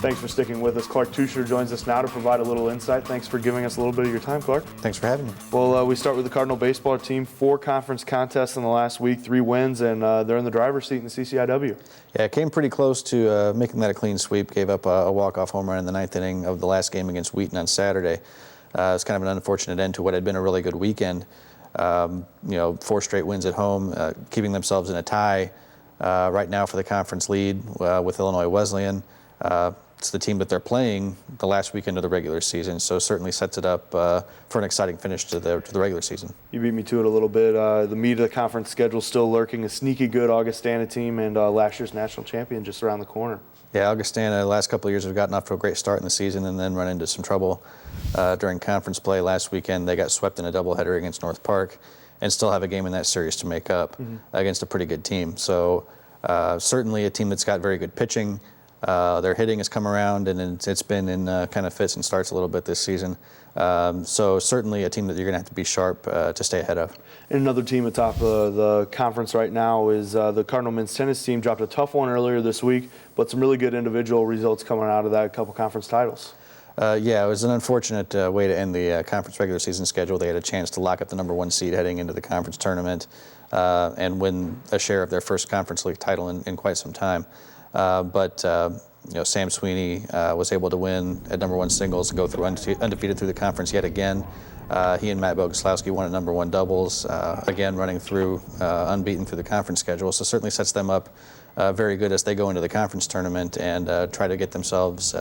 Thanks for sticking with us. Clark Teuscher joins us now to provide a little insight. Thanks for giving us a little bit of your time, Clark. Thanks for having me. Well, we start with the Cardinal baseball team. 4 conference contests in the last week, 3 wins, and they're in the driver's seat in the CCIW. Yeah, it came pretty close to making that a clean sweep. Gave up a walk-off home run in the 9th inning of the last game against Wheaton on Saturday. It's kind of an unfortunate end to what had been a really good weekend. 4 straight wins at home, keeping themselves in a tie right now for the conference lead with Illinois Wesleyan. It's the team that they're playing the last weekend of the regular season, so certainly sets it up for an exciting finish to the regular season. You beat me to it a little bit. The meat of the conference schedule still lurking. A sneaky good Augustana team and last year's national champion just around the corner. Yeah, Augustana the last couple of years have gotten off to a great start in the season and then run into some trouble during conference play. Last weekend they got swept in a doubleheader against North Park and still have a game in that series to make up against a pretty good team. So certainly a team that's got very good pitching. Their hitting has come around, and it's been in kind of fits and starts a little bit this season. So certainly a team that you're going to have to be sharp to stay ahead of. And another team atop the conference right now is the Cardinal men's tennis team. Dropped a tough one earlier this week, but some really good individual results coming out of that, a couple conference titles. Yeah, it was an unfortunate way to end the conference regular season schedule. They had a chance to lock up the #1 seed heading into the conference tournament and win a share of their first conference league title in quite some time. But Sam Sweeney was able to win at #1 singles and go through undefeated through the conference yet again. He and Matt Boguslawski won at #1 doubles, again running through unbeaten through the conference schedule. So certainly sets them up very good as they go into the conference tournament and try to get themselves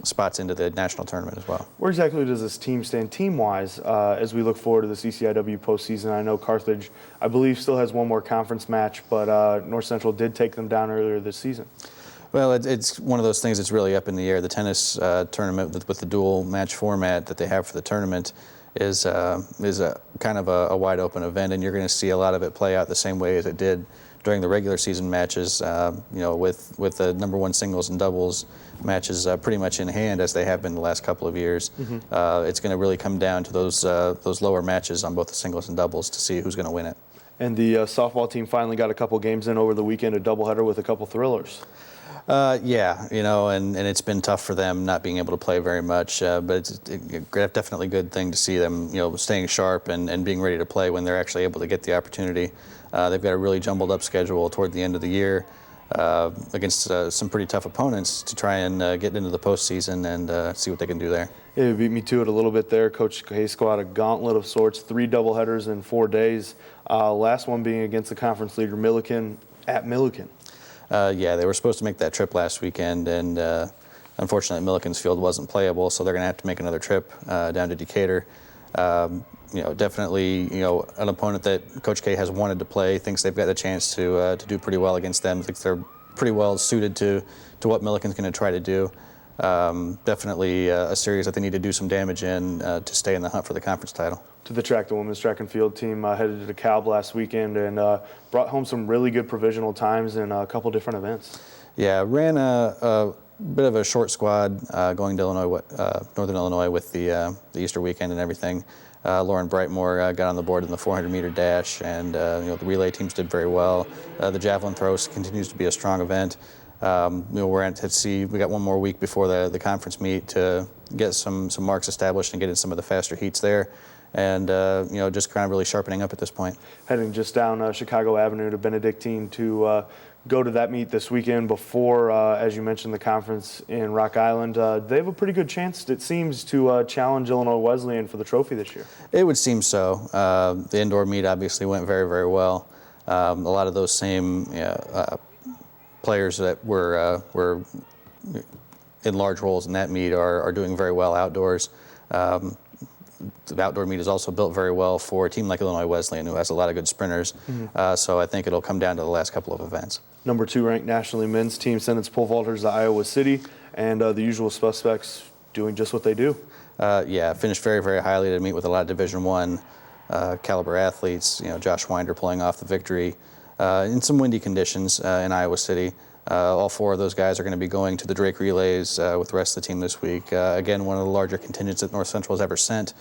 spots into the national tournament as well. Where exactly does this team stand team-wise as we look forward to the CCIW postseason? I know Carthage, I believe, still has one more conference match, but North Central did take them down earlier this season. Well, it's one of those things that's really up in the air. The tennis tournament with the dual match format that they have for the tournament is a kind of a wide open event, and you're going to see a lot of it play out the same way as it did during the regular season matches, with the #1 singles and doubles matches pretty much in hand as they have been the last couple of years. It's going to really come down to those lower matches on both the singles and doubles to see who's going to win it. And the softball team finally got a couple games in over the weekend, a doubleheader with a couple thrillers. Yeah, and it's been tough for them not being able to play very much, but it's definitely a good thing to see them, staying sharp and being ready to play when they're actually able to get the opportunity. They've got a really jumbled up schedule toward the end of the year against some pretty tough opponents to try and get into the postseason and see what they can do there. Yeah, you beat me to it a little bit there. Coach Hayesco had a gauntlet of sorts, 3 doubleheaders in 4 days. Last one being against the conference leader Milliken at Milliken. Yeah, they were supposed to make that trip last weekend, and unfortunately Milliken's field wasn't playable, so they're going to have to make another trip down to Decatur. Definitely, an opponent that Coach K has wanted to play, thinks they've got a chance to do pretty well against them. Thinks they're pretty well suited to what Milliken's going to try to do. Definitely a series that they need to do some damage in to stay in the hunt for the conference title. To the track, the women's track and field team headed to DeKalb last weekend and brought home some really good provisional times in a couple different events. Yeah, ran a bit of a short squad going to Northern Illinois with the Easter weekend and everything. Lauren Brightmore got on the board in the 400-meter dash, and the relay teams did very well. The javelin throw continues to be a strong event. We're at we got one more week before the conference meet to get some marks established and get in some of the faster heats there, and just kind of really sharpening up at this point. Heading just down Chicago Avenue to Benedictine to go to that meet this weekend before, as you mentioned, the conference in Rock Island. They have a pretty good chance, it seems, to challenge Illinois Wesleyan for the trophy this year. It would seem so. The indoor meet obviously went very, very well. A lot of those same players that were in large roles in that meet are doing very well outdoors. The outdoor meet is also built very well for a team like Illinois Wesleyan, who has a lot of good sprinters. So I think it'll come down to the last couple of events. #2 ranked nationally men's team sent its pole vaulters to Iowa City, and the usual suspects doing just what they do. Yeah, finished very, very highly to meet with a lot of Division I caliber athletes. Josh Winder pulling off the victory in some windy conditions in Iowa City. All 4 of those guys are going to be going to the Drake Relays with the rest of the team this week. Again, one of the larger contingents that North Central has ever sent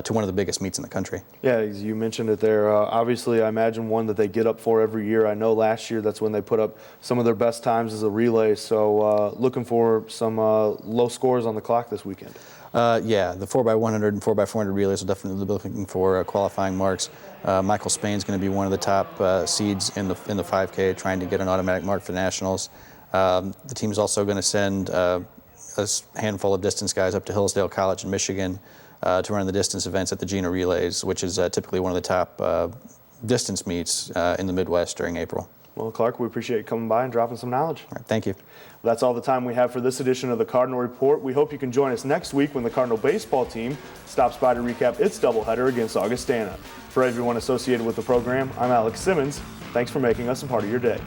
to one of the biggest meets in the country. Yeah, you mentioned it there. Obviously, I imagine one that they get up for every year. I know last year that's when they put up some of their best times as a relay. So looking for some low scores on the clock this weekend. Yeah, the 4x100 and 4x400 relays will definitely be looking for qualifying marks. Michael Spain's going to be one of the top seeds in the 5K, trying to get an automatic mark for nationals. The team's also going to send a handful of distance guys up to Hillsdale College in Michigan to run the distance events at the Gina Relays, which is typically one of the top distance meets in the Midwest during April. Well, Clark, we appreciate you coming by and dropping some knowledge. All right, thank you. Well, that's all the time we have for this edition of the Cardinal Report. We hope you can join us next week when the Cardinal baseball team stops by to recap its doubleheader against Augustana. For everyone associated with the program, I'm Alex Simmons. Thanks for making us a part of your day.